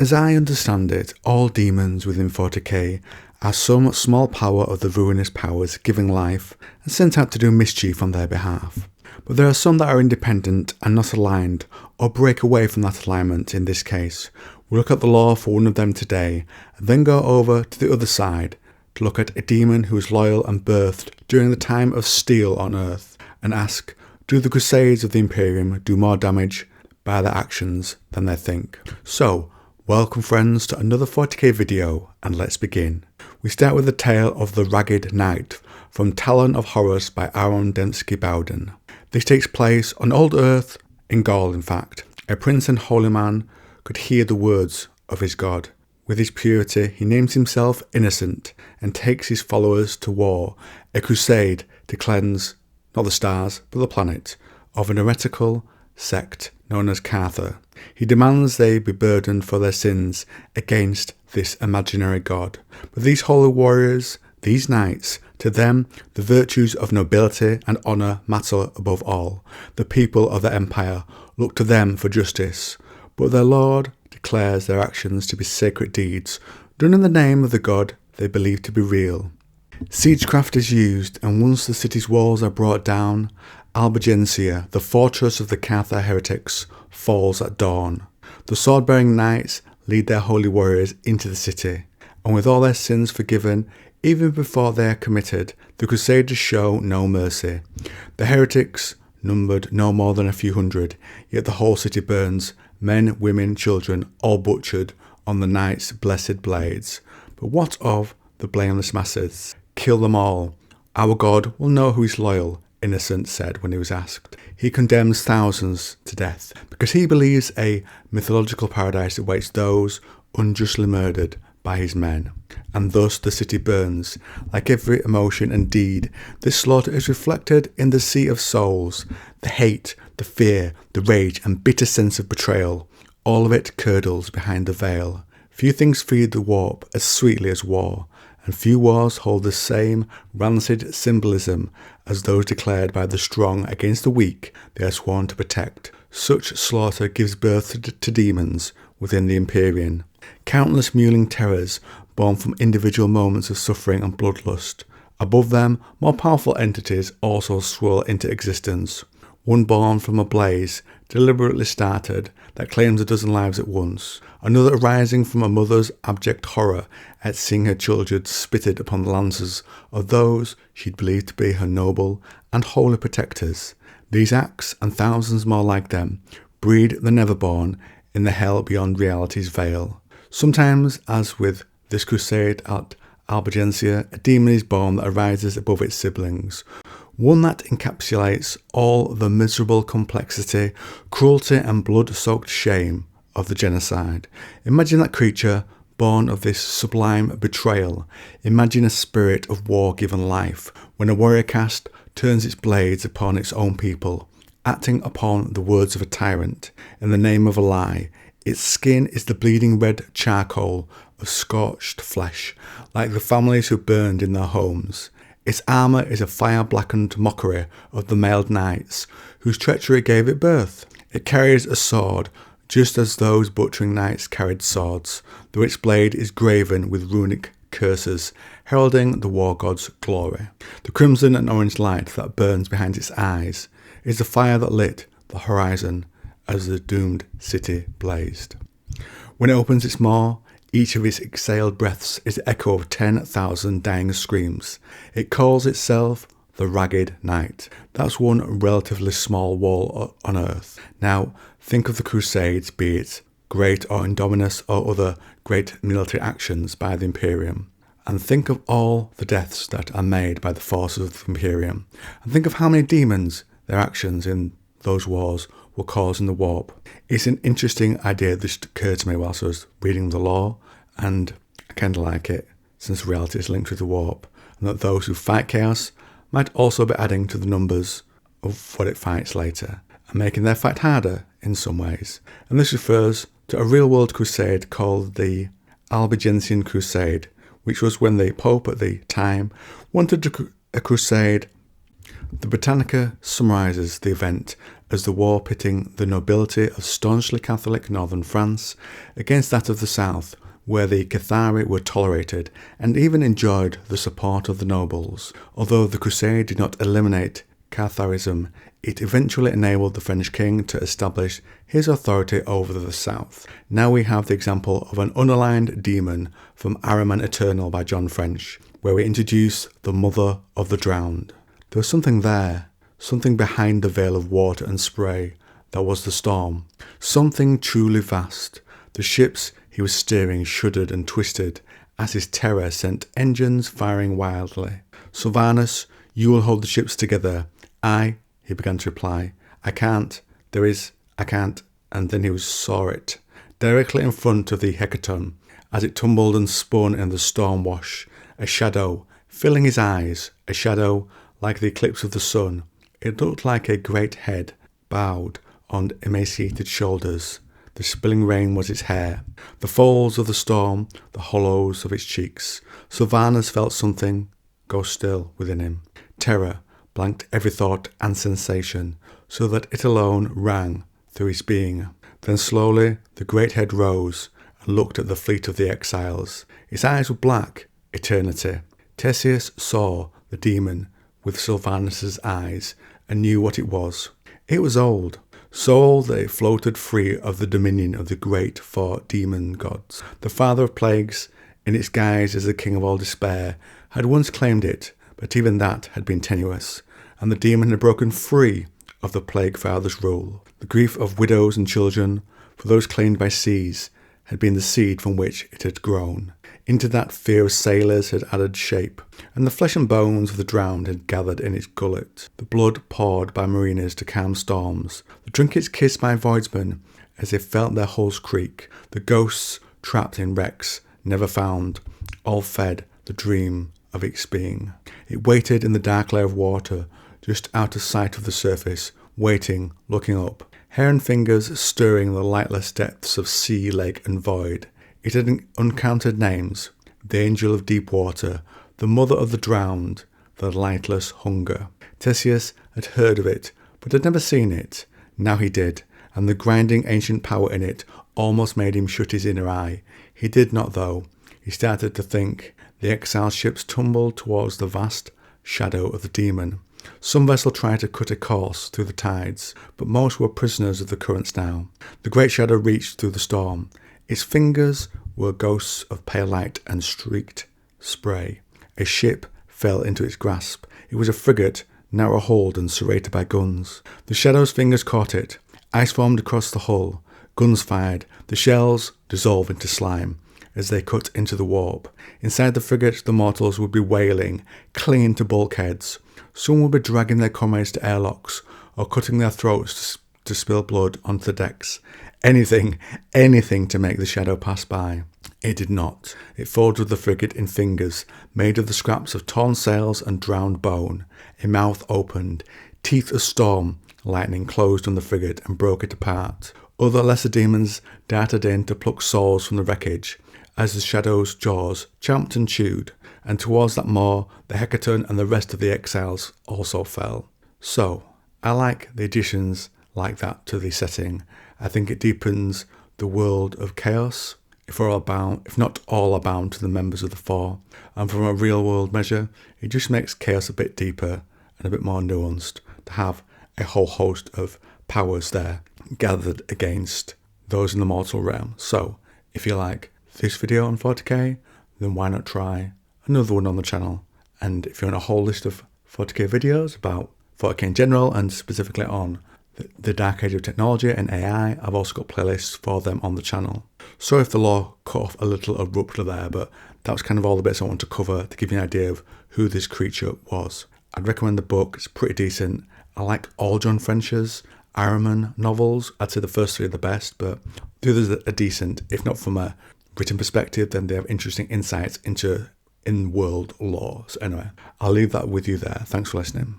As I understand it, all demons within 40k are some small power of the ruinious powers giving life and sent out to do mischief on their behalf. But there are some that are independent and not aligned or break away from that alignment in this case. We'll look at the lore for one of them today and then go over to the other side to look at a demon who is loyal and birthed during the time of steel on Earth and ask, do the crusades of the imperium do more damage by their actions than they think? So, welcome friends to another 40k video, and let's begin. We start with the tale of the Ragged Knight from Talon of Horus by Aaron Dembski Bowden. This takes place on old Earth, in Gaul in fact. A prince and holy man could hear the words of his god. With his purity he names himself innocent and takes his followers to war, a crusade to cleanse, not the stars, but the planet, of an heretical sect known as Cartha. He demands they be burdened for their sins against this imaginary god. But these holy warriors, these knights, to them the virtues of nobility and honour matter above all. The people of the empire look to them for justice, but their lord declares their actions to be sacred deeds, done in the name of the god they believe to be real. Siegecraft is used, and once the city's walls are brought down, Albigensia, the fortress of the Cartha heretics, falls at dawn. The sword-bearing knights lead their holy warriors into the city, and with all their sins forgiven, even before they are committed, the crusaders show no mercy. The heretics numbered no more than a few hundred, yet the whole city burns, men, women, children, all butchered on the knights' blessed blades. But what of the blameless masses? Kill them all. Our God will know who is loyal, Innocent said when he was asked. He condemns thousands to death because he believes a mythological paradise awaits those unjustly murdered by his men. And thus the city burns. Like every emotion and deed, this slaughter is reflected in the sea of souls. The hate, the fear, the rage and bitter sense of betrayal, all of it curdles behind the veil. Few things feed the warp as sweetly as war, and few wars hold the same rancid symbolism as those declared by the strong against the weak they are sworn to protect. Such slaughter gives birth to demons within the Imperium. Countless mewling terrors born from individual moments of suffering and bloodlust. Above them, more powerful entities also swirl into existence. One born from a blaze, deliberately started, that claims a dozen lives at once. Another arising from a mother's abject horror at seeing her children spitted upon the lances of those she'd believed to be her noble and holy protectors. These acts, and thousands more like them, breed the neverborn in the hell beyond reality's veil. Sometimes, as with this crusade at Albigensia, a demon is born that arises above its siblings. One that encapsulates all the miserable complexity, cruelty and blood-soaked shame of the genocide. Imagine that creature born of this sublime betrayal. Imagine a spirit of war given life, when a warrior caste turns its blades upon its own people, acting upon the words of a tyrant, in the name of a lie. Its skin is the bleeding red charcoal of scorched flesh, like the families who burned in their homes. Its armour is a fire-blackened mockery of the mailed knights, whose treachery gave it birth. It carries a sword, just as those butchering knights carried swords, though its blade is graven with runic curses, heralding the war god's glory. The crimson and orange light that burns behind its eyes is the fire that lit the horizon as the doomed city blazed. When it opens its maw, each of its exhaled breaths is the echo of 10,000 dying screams. It calls itself the Ragged Knight. That's one relatively small wall on Earth. Now, think of the Crusades, be it great or Indominus or other great military actions by the Imperium. And think of all the deaths that are made by the forces of the Imperium. And think of how many demons their actions in those wars will cause in the warp. It's an interesting idea that just occurred to me whilst I was reading the lore, and I kind of like it, since reality is linked with the warp, and that those who fight chaos might also be adding to the numbers of what it fights later, and making their fight harder in some ways. And this refers to a real-world crusade called the Albigensian Crusade, which was when the Pope at the time wanted a crusade. The Britannica summarises the event as the war pitting the nobility of staunchly Catholic northern France against that of the south, where the Cathari were tolerated and even enjoyed the support of the nobles. Although the crusade did not eliminate Catharism, it eventually enabled the French king to establish his authority over the south. Now we have the example of an unaligned demon from Ahriman Eternal by John French, where we introduce the mother of the drowned. There was something there, something behind the veil of water and spray that was the storm, something truly vast. The ships he was steering shuddered and twisted as his terror sent engines firing wildly. Sylvanus, you will hold the ships together. He began to reply. I can't, I can't, and then he saw it. Directly in front of the hecaton, as it tumbled and spun in the storm wash, a shadow, filling his eyes, a shadow like the eclipse of the sun. It looked like a great head, bowed on emaciated shoulders. The spilling rain was its hair, the folds of the storm, the hollows of its cheeks. Sylvanus felt something go still within him. Terror blanked every thought and sensation, so that it alone rang through his being. Then slowly the great head rose and looked at the fleet of the exiles. Its eyes were black, eternity. Theseus saw the demon with Sylvanus's eyes and knew what it was. It was old, so old that it floated free of the dominion of the great four demon gods. The father of plagues, in its guise as the king of all despair, had once claimed it, but even that had been tenuous, and the demon had broken free of the plague father's rule. The grief of widows and children, for those claimed by seas, had been the seed from which it had grown. Into that fear of sailors had added shape, and the flesh and bones of the drowned had gathered in its gullet. The blood poured by mariners to calm storms, the trinkets kissed by voidsmen as they felt their hulls creak, the ghosts trapped in wrecks never found, all fed the dream of its being. It waited in the dark layer of water, just out of sight of the surface, waiting, looking up, hair and fingers stirring the lightless depths of sea, lake and void. It had uncounted names, the angel of deep water, the mother of the drowned, the lightless hunger. Theseus had heard of it, but had never seen it. Now he did, and the grinding ancient power in it almost made him shut his inner eye. He did not, though. He started to think. The exiled ships tumbled towards the vast shadow of the demon. Some vessel tried to cut a course through the tides, but most were prisoners of the currents now. The great shadow reached through the storm. Its fingers were ghosts of pale light and streaked spray. A ship fell into its grasp. It was a frigate, narrow-hulled and serrated by guns. The shadow's fingers caught it. Ice formed across the hull. Guns fired. The shells dissolved into slime as they cut into the warp. Inside the frigate, the mortals would be wailing, clinging to bulkheads. Some would be dragging their comrades to airlocks or cutting their throats to spill blood onto the decks. Anything to make the shadow pass by. It did not. It folded the frigate in fingers, made of the scraps of torn sails and drowned bone. A mouth opened. Teeth of storm, lightning closed on the frigate and broke it apart. Other lesser demons darted in to pluck souls from the wreckage, as the shadow's jaws champed and chewed, and towards that maw the hecaton and the rest of the exiles also fell. So, I like the additions like that to the setting. I think it deepens the world of chaos, if not all are bound to the members of the Four, and from a real world measure, it just makes chaos a bit deeper and a bit more nuanced to have a whole host of powers there gathered against those in the mortal realm. So, if you like this video on 40k, then why not try another one on the channel? And if you want a whole list of 40k videos about 40k in general and specifically on the dark age of technology and AI, I've also got playlists for them on the channel. Sorry if the lore cut off a little abruptly there, but that was kind of all the bits I want to cover to give you an idea of who this creature was. I'd recommend the book, it's pretty decent. I like all John French's Ahriman novels. I'd say the first three are the best, but the others are decent, if not from a written perspective, then they have interesting insights into in-world lore. So anyway, I'll leave that with you there. Thanks for listening.